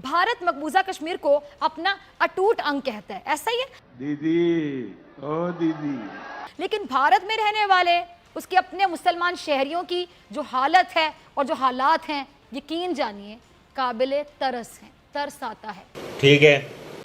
भारत मकबूजा कश्मीर को अपना अटूट अंग कहता है, ऐसा ही है दीदी, ओ दीदी। लेकिन भारत में रहने वाले उसके अपने मुसलमान शहरियों की जो हालत है और जो हालात हैं, यकीन जानिए काबिले तरस हैं, तरस आता है। ठीक है।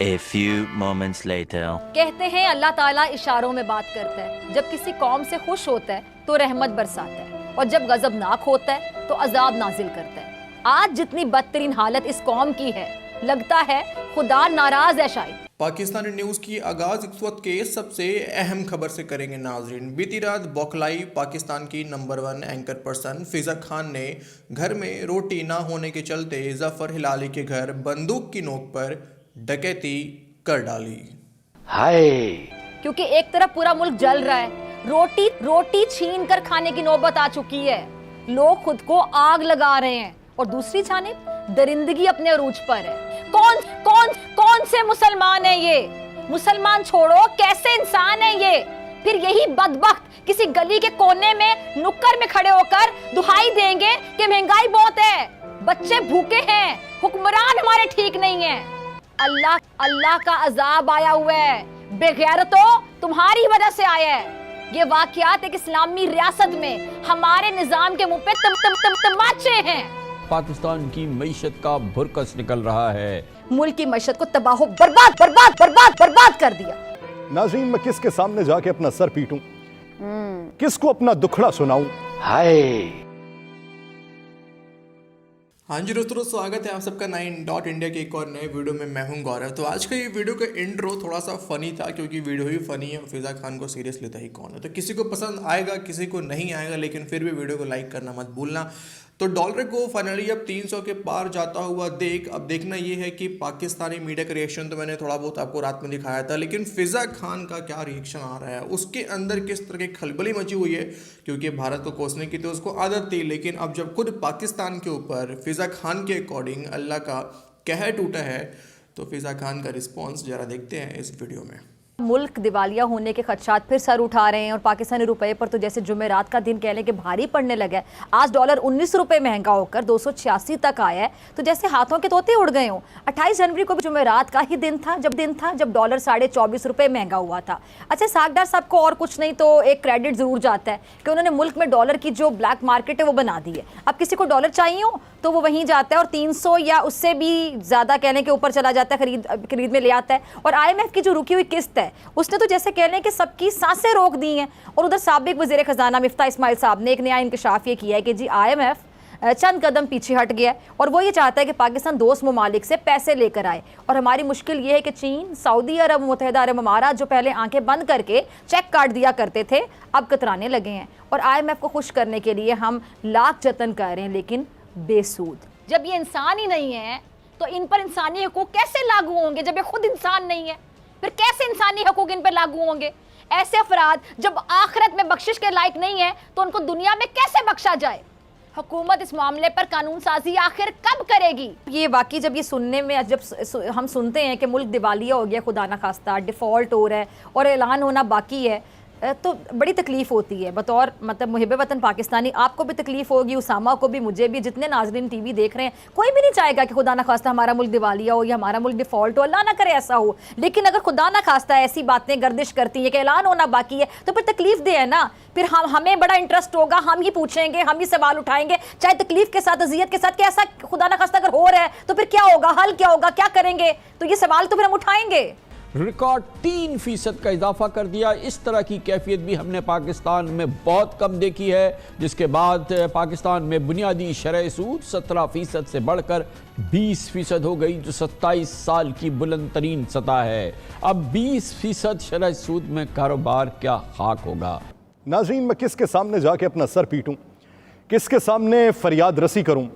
A few moments later. कहते हैं अल्लाह ताला इशारों में बात करता है। जब किसी कौम से खुश होता है तो रहमत बरसाता है और जब गजबनाक होता है तो अजाब नाजिल करता है। आज जितनी बदतरीन हालत इस कौम की है, लगता है खुदा नाराज है शायद। पाकिस्तानी न्यूज़ की आगाज़ इस वक्त के सबसे अहम खबर से करेंगे नाजरीन। बीती रात बौखलाई पाकिस्तान की नंबर 1 एंकर पर्सन फिजा खान ने घर में रोटी ना होने के चलते जफर हिलाली के घर बंदूक की नोक पर डकैती कर डाली। हाय। क्योंकि एक तरफ पूरा मुल्क जल रहा है, रोटी छीन कर खाने की नौबत आ चुकी है, लोग खुद को आग लगा रहे हैं, और दूसरी जानिब दरिंदगी अपने अरूज पर है। कौन से मुसलमान है ये? मुसलमान छोड़ो, कैसे इंसान है ये? फिर यही बदबख्त किसी गली के कोने में नुक्कड़ में खड़े होकर दुहाई देंगे कि महंगाई बहुत है, बच्चे भूखे हैं, हुक्मरान हमारे ठीक नहीं है। अल्लाह का अजाब आया हुआ है, बेगैरतो तुम्हारी वजह से आया है। ये वाकयात एक इस्लामी रियासत में हमारे निजाम के मुंह पे तमाचे हैं। पाकिस्तान की मईशत का भुरकस निकल रहा है, मुल्क की मईशत को तबाह बर्बाद कर दिया। नाज़रीन, मैं किसके सामने जाके अपना सर पीटूं, किसको अपना दुखड़ा सुनाऊं? हाय। हाँ जी दोस्तों, स्वागत है आप सबका 9.इंडिया के एक और नए वीडियो में। मैं हूं गौरव। तो आज का ये वीडियो का इंट्रो थोड़ा सा फ़नी था, क्योंकि वीडियो ही फ़नी है। फिजा खान को सीरियस लेता ही कौन है? तो किसी को पसंद आएगा, किसी को नहीं आएगा, लेकिन फिर भी वीडियो को लाइक करना मत भूलना। तो डॉलर को फाइनली अब 300 के पार जाता हुआ अब देखना ये है कि पाकिस्तानी मीडिया का रिएक्शन तो मैंने थोड़ा बहुत आपको रात में दिखाया था, लेकिन फिजा खान का क्या रिएक्शन आ रहा है, उसके अंदर किस तरह की खलबली मची हुई है। क्योंकि भारत को कोसने की तो उसको आदत थी, लेकिन अब जब खुद पाकिस्तान के ऊपर फिजा खान के अकॉर्डिंग अल्लाह का कहर टूटा है, तो फिजा खान का रिस्पॉन्स जरा देखते हैं इस वीडियो में। मुल्क दिवालिया होने के खदशात फिर सर उठा रहे हैं और पाकिस्तानी रुपए पर तो जैसे जुमेरात का दिन कह लें कि भारी पड़ने लगा है। आज डॉलर 19 रुपए महंगा होकर 286 तक आया है, तो जैसे हाथों के तोते उड़ गए हों। 28 जनवरी को भी जुमेरात का ही दिन था जब डॉलर 24.5 रुपए महंगा हुआ था। अच्छा, सागदार साहब को और कुछ नहीं तो एक क्रेडिट जरूर जाता है कि उन्होंने मुल्क में डॉलर की जो ब्लैक मार्केट है वो बना दी है। अब किसी को डॉलर चाहिए हो तो वो वहीं जाता है और 300 या उससे भी ज़्यादा कहने के ऊपर चला जाता है, खरीद में ले आता है। और IMF की जो रुकी हुई किस्त है उसने तो जैसे कह लें कि सबकी सांसें रोक दी हैं। और उधर साबिक वज़ीर ख़जाना मिफ्ता इस्माइल साहब ने एक नया इंकशाफ ये किया है कि जी IMF चंद कदम पीछे हट गया और वो ये चाहता है कि पाकिस्तान दोस्त ममालिक से पैसे लेकर आए। और हमारी मुश्किल ये है कि चीन, सऊदी अरब, मुत्तहिदा अरब अमारात जो पहले आंखें बंद करके चेक काट दिया करते थे, अब कतराने लगे हैं। और IMF को खुश करने के लिए हम लाख जतन कर रहे हैं, लेकिन बेसूद। जब ये इंसान ही नहीं है तो इन पर इंसानी हकूक कैसे लागू होंगे? जब ये खुद इंसान नहीं है, फिर कैसे इंसानी हकूक इन पर लागू होंगे? ऐसे अफराद जब आखिरत में बख्शिश के लायक नहीं है तो उनको दुनिया में कैसे बख्शा जाए? हुकूमत इस मामले पर कानून साजी आखिर कब करेगी? ये वाकई जब ये सुनने में, जब हम सुनते हैं कि मुल्क दिवालिया हो गया, खुदा ना खास्ता डिफ़ॉल्ट हो रहा है और ऐलान होना बाकी है, तो बड़ी तकलीफ़ होती है। बतौर मतलब मुहिब वतन पाकिस्तानी आपको भी तकलीफ़ होगी, उसामा को भी, मुझे भी, जितने नाज़रीन TV देख रहे हैं। कोई भी नहीं चाहेगा कि खुदा ना खास्ता हमारा मुल्क दिवालिया हो या हमारा मुल्क डिफ़ॉल्ट हो, अल्लाह ना करे ऐसा हो। लेकिन अगर खुदा ना खास्ता ऐसी बातें गर्दिश करती हैं कि ऐलान होना बाकी है, तो फिर तकलीफ़ दे है ना। फिर हमें बड़ा इंटरेस्ट होगा, हम ही पूछेंगे, हम ही सवाल उठाएंगे, चाहे तकलीफ़ के साथ, अज़ियत के साथ, कि ऐसा खुदा ना खास्ता अगर हो रहा है तो फिर क्या होगा, हल क्या होगा, क्या करेंगे? तो ये सवाल तो फिर हम उठाएंगे। रिकॉर्ड 3% का इजाफा कर दिया। इस तरह की कैफियत भी हमने पाकिस्तान में बहुत कम देखी है, जिसके बाद पाकिस्तान में बुनियादी शरह सूद 17% से बढ़कर 20% हो गई, जो 27 साल की बुलंद तरीन सतह है। अब 20% शरह सूद में कारोबार क्या खाक होगा? नाज़रीन, मैं किसके सामने जाके अपना सर पीटूं, किसके सामने फरियाद रसी करूं,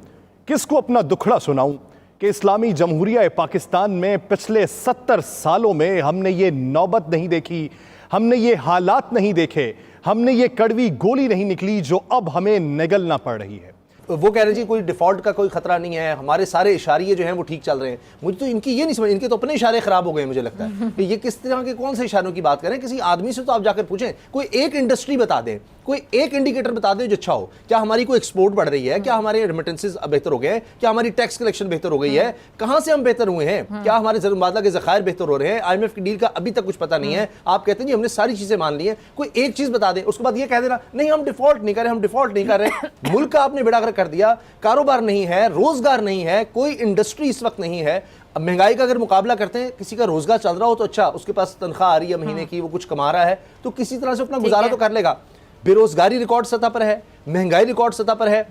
किसको अपना दुखड़ा सुनाऊं कि इस्लामी जमहूरिया पाकिस्तान में पिछले 70 सालों में हमने ये नौबत नहीं देखी, हमने ये हालात नहीं देखे, हमने ये कड़वी गोली नहीं निकली जो अब हमें निगलना पड़ रही है। वो कह रहे हैं जी कोई डिफॉल्ट का कोई खतरा नहीं है, हमारे सारे इशारे जो हैं वो ठीक चल रहे हैं। मुझे तो इनकी ये नहीं समझ, इनके तो अपने इशारे खराब हो गए मुझे लगता है कि ये किस तरह के कौन से इशारों की बात करें। किसी आदमी से तो आप जाकर पूछें, कोई एक इंडस्ट्री बता दें, कोई एक इंडिकेटर बता दें जो अच्छा हो। क्या हमारी कोई एक्सपोर्ट बढ़ रही है, क्या हमारे रेमिटेंसेस बेहतर हो गए हैं, क्या हमारी टैक्स कलेक्शन बेहतर हो गई है, कहां से हम बेहतर हुए हैं, क्या हमारे ज़र-ए-मुबादला के ज़खायर बेहतर हो रहे हैं, IMF की डील का अभी तक कुछ पता नहीं है। आप कहते हैं जी हमने सारी चीजें मान ली हैं, कोई एक चीज बता दें, उसके बाद ये कह देना नहीं हम डिफॉल्ट नहीं कर रहे, हम डिफॉल्ट नहीं कर रहे। मुल्क का आपने बेड़ा गर्क कर दिया, कारोबार नहीं है, रोजगार नहीं है, कोई इंडस्ट्री इस वक्त नहीं है। अब महंगाई का अगर मुकाबला करते हैं, किसी का रोजगार चल रहा हो तो अच्छा, उसके पास तनख्वाह आ रही है महीने की, वो कुछ कमा रहा है तो किसी तरह से अपना गुजारा तो कर लेगा। बेरोजगारी रिकॉर्ड सतह पर है, महंगाई रिकॉर्ड सतह पर है।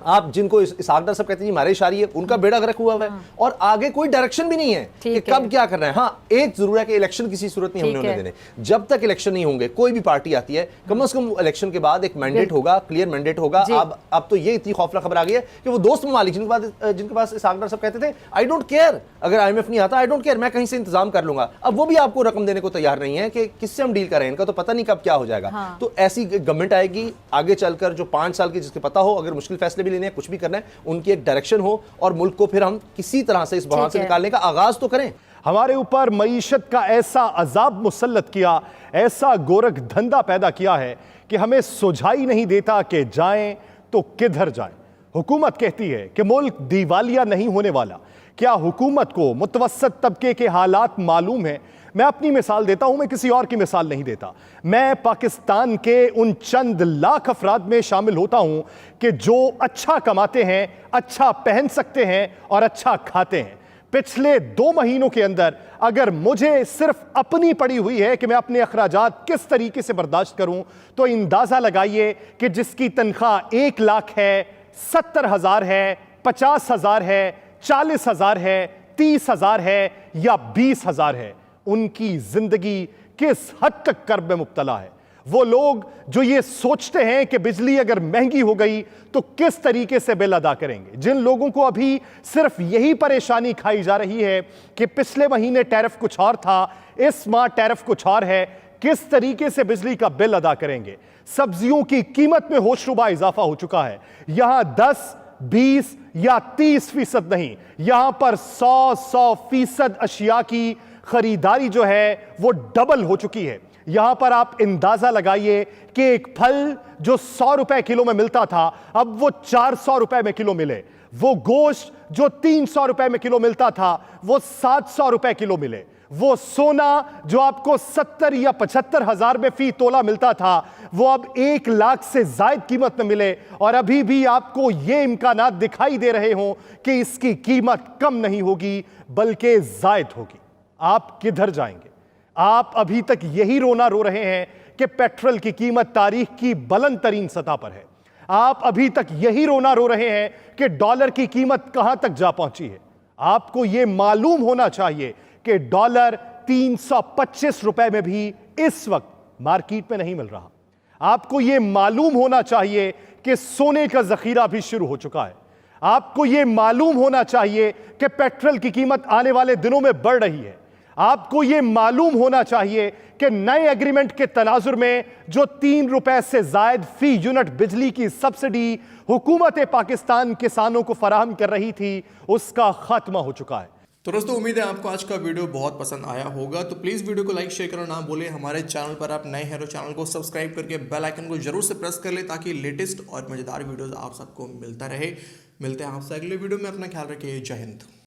आप जिनको इसहाक डार साहब कहते हैं हमारे इशारी है, उनका बेड़ा गर्क हुआ है और आगे कोई डायरेक्शन भी नहीं है कि कब क्या करना है। हाँ, एक जरूर है कि इलेक्शन किसी सूरत नहीं हमने होने देने। जब तक इलेक्शन नहीं होंगे, कोई भी पार्टी आती है, कम से कम इलेक्शन के बाद एक मैंडेट होगा, क्लियर मैंडेट होगा। अब तो ये इतनी खौफनाक खबर आ गई है कि वो दोस्त ममालिक जिनके पास इसहाक डार साहब कहते थे आई डोंट केयर, अगर IMF नहीं आता आई डोंट केयर, मैं कहीं से इंतजाम कर लूंगा, अब वो भी आपको रकम देने को तैयार नहीं है कि किससे हम डील करें, इनका तो पता नहीं कब क्या हो जाएगा। तो ऐसी गवर्नमेंट आएगी आगे चलकर जो 5 साल की, जिसके पता हो अगर मुश्किल फैसले भी लेने हैं, कुछ भी करना है, उनकी एक डायरेक्शन हो और मुल्क को फिर हम किसी तरह से इस बहाव से निकालने का आगाज तो करें। हमारे ऊपर मईशत का ऐसा अजाब मुसल्लत किया, ऐसा गोरख धंधा पैदा किया है कि हमें सुझाई नहीं देता कि जाएं तो किधर जाएं। हुकूमत कहती है कि मुल्क दिवालिया नहीं होने वाला। क्या हुकूमत को मुतवस्सत तबके के हालात मालूम है? मैं अपनी मिसाल देता हूं, मैं किसी और की मिसाल नहीं देता। मैं पाकिस्तान के उन चंद लाख अफराद में शामिल होता हूं कि जो अच्छा कमाते हैं, अच्छा पहन सकते हैं और अच्छा खाते हैं। पिछले 2 महीनों के अंदर अगर मुझे सिर्फ अपनी पड़ी हुई है कि मैं अपने अखराजात किस तरीके से बर्दाश्त करूं, तो अंदाजा लगाइए कि जिसकी तनख्वाह 1 लाख है, 70,000 है, 50,000 है, 40,000 है, 30,000 है या 20,000 है, उनकी जिंदगी किस हद तक कर्ब में मुब्तला है। वो लोग जो ये सोचते हैं कि बिजली अगर महंगी हो गई तो किस तरीके से बिल अदा करेंगे, जिन लोगों को अभी सिर्फ यही परेशानी खाई जा रही है कि पिछले महीने टैरिफ कुछ और था, इस माह टैरिफ कुछ और है, किस तरीके से बिजली का बिल अदा करेंगे। सब्जियों की कीमत में होशरुबा इजाफा हो चुका है। यहां 10, 20 या 30% नहीं, यहां पर 100% अशिया की खरीदारी जो है वो डबल हो चुकी है। यहां पर आप अंदाजा लगाइए कि एक फल जो 100 रुपए किलो में मिलता था, अब वो 400 रुपए में किलो मिले। वो गोश्त जो 300 रुपए में किलो मिलता था, वो 700 रुपए किलो मिले। वो सोना जो आपको 70 या 75 हजार में फी तोला मिलता था, वो अब 1 लाख से जायद कीमत में मिले और अभी भी आपको ये इम्कानात दिखाई दे रहे हों कि इसकी कीमत कम नहीं होगी बल्कि जायद होगी। आप किधर जाएंगे? आप अभी तक यही रोना रो रहे हैं कि पेट्रोल की कीमत तारीख की बुलंद तरीन सतह पर है। आप अभी तक यही रोना रो रहे हैं कि डॉलर की कीमत कहां तक जा पहुंची है। आपको यह मालूम होना चाहिए कि डॉलर 325 रुपए में भी इस वक्त मार्केट में नहीं मिल रहा। आपको यह मालूम होना चाहिए कि सोने का जखीरा भी शुरू हो चुका है। आपको यह मालूम होना चाहिए कि पेट्रोल की कीमत आने वाले दिनों में बढ़ रही है। आपको यह मालूम होना चाहिए कि नए एग्रीमेंट के तनाजुर में जो 3 रुपए से जायद फी यूनिट बिजली की सब्सिडी हुकूमत पाकिस्तान किसानों को फराहम कर रही थी, उसका खात्मा हो चुका है। तो दोस्तों उम्मीद है आपको आज का वीडियो बहुत पसंद आया होगा। तो प्लीज़ वीडियो को लाइक शेयर करना ना भूलें। हमारे चैनल पर आप नए हैं तो चैनल को सब्सक्राइब करके बेल आइकन को जरूर से प्रेस कर ले ताकि लेटेस्ट और मज़ेदार वीडियोस आप सबको मिलता रहे। मिलते हैं आपसे अगले वीडियो में। अपना ख्याल रखिए। जय हिंद।